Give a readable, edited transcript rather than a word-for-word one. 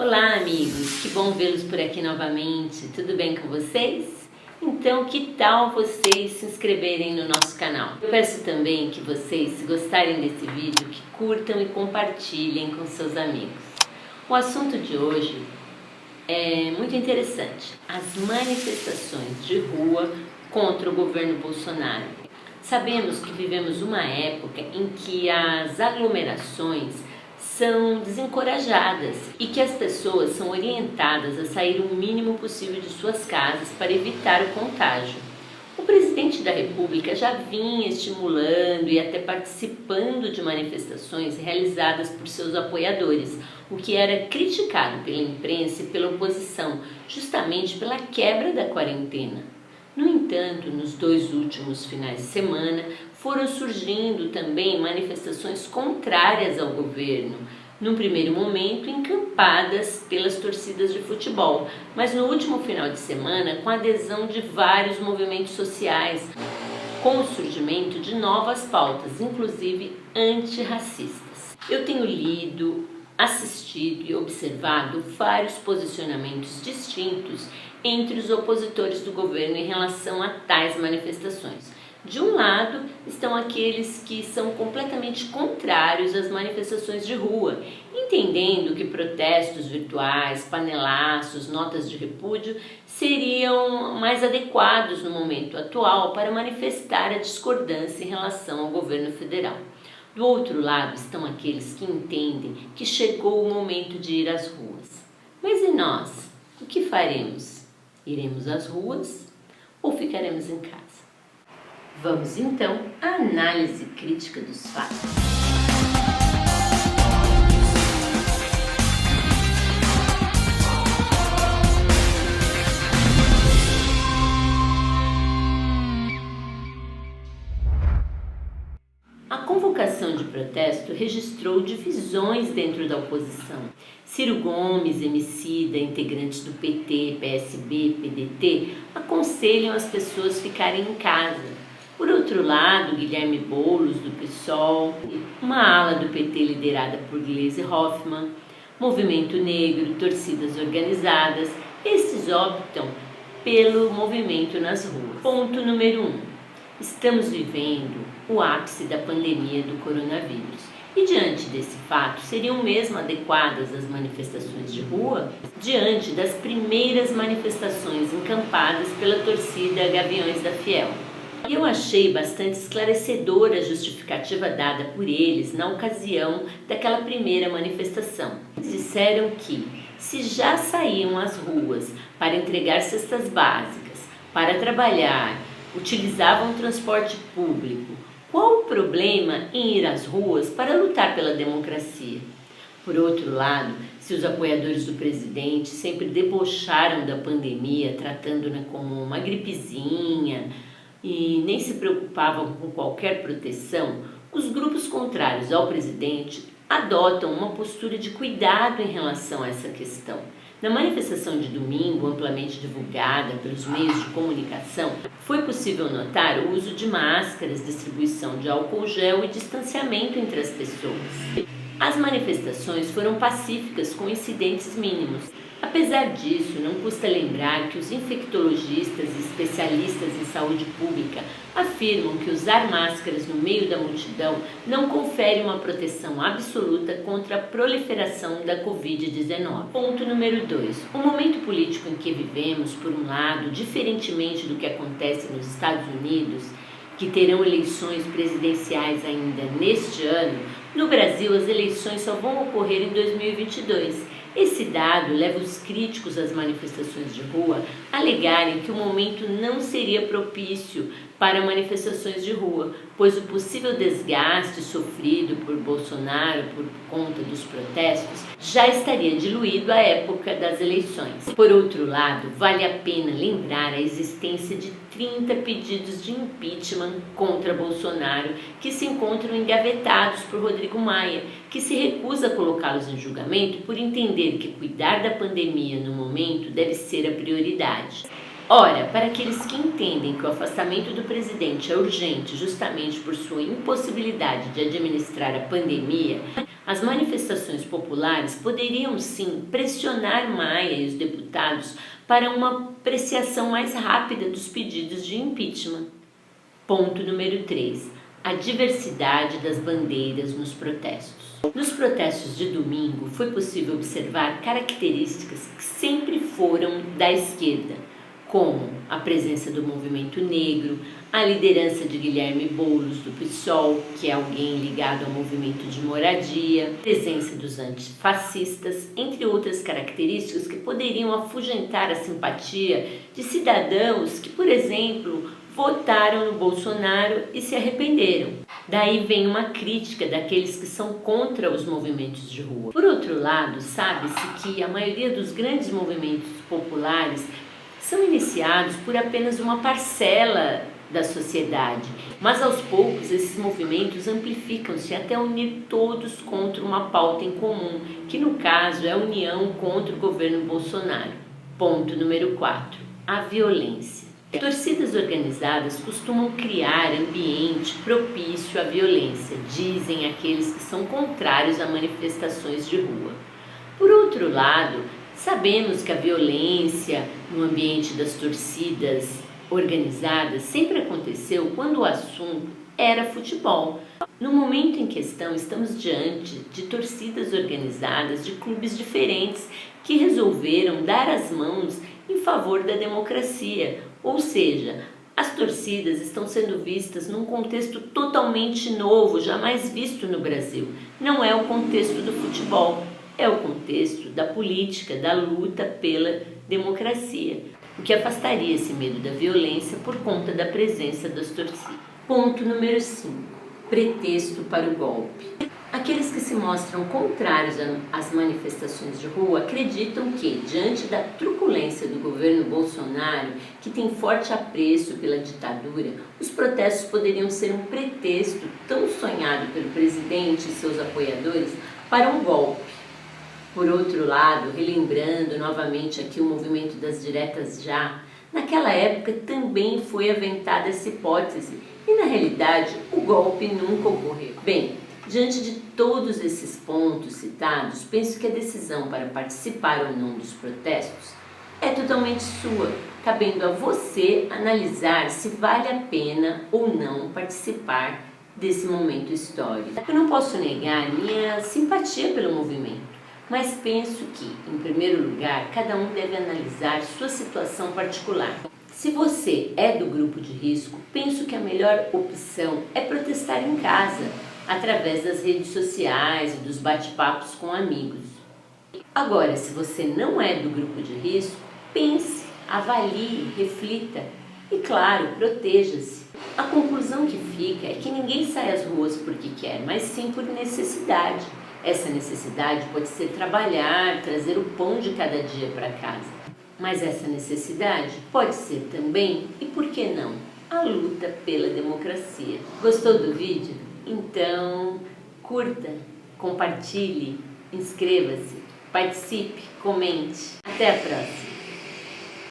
Olá amigos, que bom vê-los por aqui novamente, tudo bem com vocês? Então que tal vocês se inscreverem no nosso canal? Eu peço também que vocês, se gostarem desse vídeo, que curtam e compartilhem com seus amigos. O assunto de hoje é muito interessante, as manifestações de rua contra o governo Bolsonaro. Sabemos que vivemos uma época em que as aglomerações são desencorajadas e que as pessoas são orientadas a sair o mínimo possível de suas casas para evitar o contágio. O presidente da República já vinha estimulando e até participando de manifestações realizadas por seus apoiadores, o que era criticado pela imprensa e pela oposição, justamente pela quebra da quarentena. No entanto, nos 2 últimos finais de semana, foram surgindo também manifestações contrárias ao governo, num primeiro momento encampadas pelas torcidas de futebol, mas no último final de semana com a adesão de vários movimentos sociais, com o surgimento de novas pautas, inclusive antirracistas. Eu tenho lido, assistido e observado vários posicionamentos distintos entre os opositores do governo em relação a tais manifestações. De um lado estão aqueles que são completamente contrários às manifestações de rua, entendendo que protestos virtuais, panelaços, notas de repúdio seriam mais adequados no momento atual para manifestar a discordância em relação ao governo federal. Do outro lado estão aqueles que entendem que chegou o momento de ir às ruas. Mas e nós? O que faremos? Iremos às ruas ou ficaremos em casa? Vamos então à análise crítica dos fatos. A convocação de protesto registrou divisões dentro da oposição. Ciro Gomes, Emicida, integrantes do PT, PSB, PDT, aconselham as pessoas ficarem em casa. Por outro lado, Guilherme Boulos, do PSOL, uma ala do PT liderada por Gleisi Hoffmann, Movimento Negro, torcidas organizadas, estes optam pelo movimento nas ruas. Ponto número 1. Estamos vivendo o ápice da pandemia do coronavírus. E diante desse fato, seriam mesmo adequadas as manifestações de rua? Diante das primeiras manifestações encampadas pela torcida Gaviões da Fiel. Eu achei bastante esclarecedora a justificativa dada por eles na ocasião daquela primeira manifestação. Disseram que, se já saíam às ruas para entregar cestas básicas, para trabalhar, utilizavam transporte público, qual o problema em ir às ruas para lutar pela democracia? Por outro lado, se os apoiadores do presidente sempre debocharam da pandemia, tratando-na como uma gripezinha, e nem se preocupavam com qualquer proteção, os grupos contrários ao presidente adotam uma postura de cuidado em relação a essa questão. Na manifestação de domingo, amplamente divulgada pelos meios de comunicação, foi possível notar o uso de máscaras, distribuição de álcool gel e distanciamento entre as pessoas. As manifestações foram pacíficas com incidentes mínimos. Apesar disso, não custa lembrar que os infectologistas e especialistas em saúde pública afirmam que usar máscaras no meio da multidão não confere uma proteção absoluta contra a proliferação da Covid-19. Ponto número 2. O momento político em que vivemos, por um lado, diferentemente do que acontece nos Estados Unidos, que terão eleições presidenciais ainda neste ano, no Brasil as eleições só vão ocorrer em 2022. Esse dado leva os críticos às manifestações de rua a alegarem que o momento não seria propício para manifestações de rua, pois o possível desgaste sofrido por Bolsonaro por conta dos protestos já estaria diluído à época das eleições. Por outro lado, vale a pena lembrar a existência de 30 pedidos de impeachment contra Bolsonaro que se encontram engavetados por Rodrigo Maia, que se recusa a colocá-los em julgamento por entender que cuidar da pandemia no momento deve ser a prioridade. Ora, para aqueles que entendem que o afastamento do presidente é urgente justamente por sua impossibilidade de administrar a pandemia, as manifestações populares poderiam sim pressionar Maia e os deputados para uma apreciação mais rápida dos pedidos de impeachment. Ponto número 3. A diversidade das bandeiras nos protestos. Nos protestos de domingo foi possível observar características que sempre foram da esquerda, como a presença do movimento negro, a liderança de Guilherme Boulos do PSOL, que é alguém ligado ao movimento de moradia, a presença dos antifascistas, entre outras características que poderiam afugentar a simpatia de cidadãos que, por exemplo, votaram no Bolsonaro e se arrependeram. Daí vem uma crítica daqueles que são contra os movimentos de rua. Por outro lado, sabe-se que a maioria dos grandes movimentos populares são iniciados por apenas uma parcela da sociedade, mas aos poucos esses movimentos amplificam-se até unir todos contra uma pauta em comum, que no caso é a união contra o governo Bolsonaro. Ponto número 4. A violência. Torcidas organizadas costumam criar ambiente propício à violência, dizem aqueles que são contrários a manifestações de rua. Por outro lado, sabemos que a violência no ambiente das torcidas organizadas sempre aconteceu quando o assunto era futebol. No momento em questão, estamos diante de torcidas organizadas de clubes diferentes que resolveram dar as mãos em favor da democracia, ou seja, as torcidas estão sendo vistas num contexto totalmente novo, jamais visto no Brasil. Não é o contexto do futebol, é o contexto da política, da luta pela democracia, o que afastaria esse medo da violência por conta da presença das torcidas. Ponto número 5. Pretexto para o golpe. Aqueles que se mostram contrários às manifestações de rua acreditam que, diante da truculência do governo Bolsonaro, que tem forte apreço pela ditadura, os protestos poderiam ser um pretexto tão sonhado pelo presidente e seus apoiadores para um golpe. Por outro lado, relembrando novamente aqui o movimento das diretas já, naquela época também foi aventada essa hipótese e, na realidade, o golpe nunca ocorreu. Bem, diante de todos esses pontos citados, penso que a decisão para participar ou não dos protestos é totalmente sua, cabendo a você analisar se vale a pena ou não participar desse momento histórico. Eu não posso negar minha simpatia pelo movimento, mas penso que, em primeiro lugar, cada um deve analisar sua situação particular. Se você é do grupo de risco, penso que a melhor opção é protestar em casa, através das redes sociais e dos bate-papos com amigos. Agora, se você não é do grupo de risco, pense, avalie, reflita e, claro, proteja-se. A conclusão que fica é que ninguém sai às ruas porque quer, mas sim por necessidade. Essa necessidade pode ser trabalhar, trazer o pão de cada dia para casa. Mas essa necessidade pode ser também, e por que não, a luta pela democracia. Gostou do vídeo? Então, curta, compartilhe, inscreva-se, participe, comente. Até a próxima!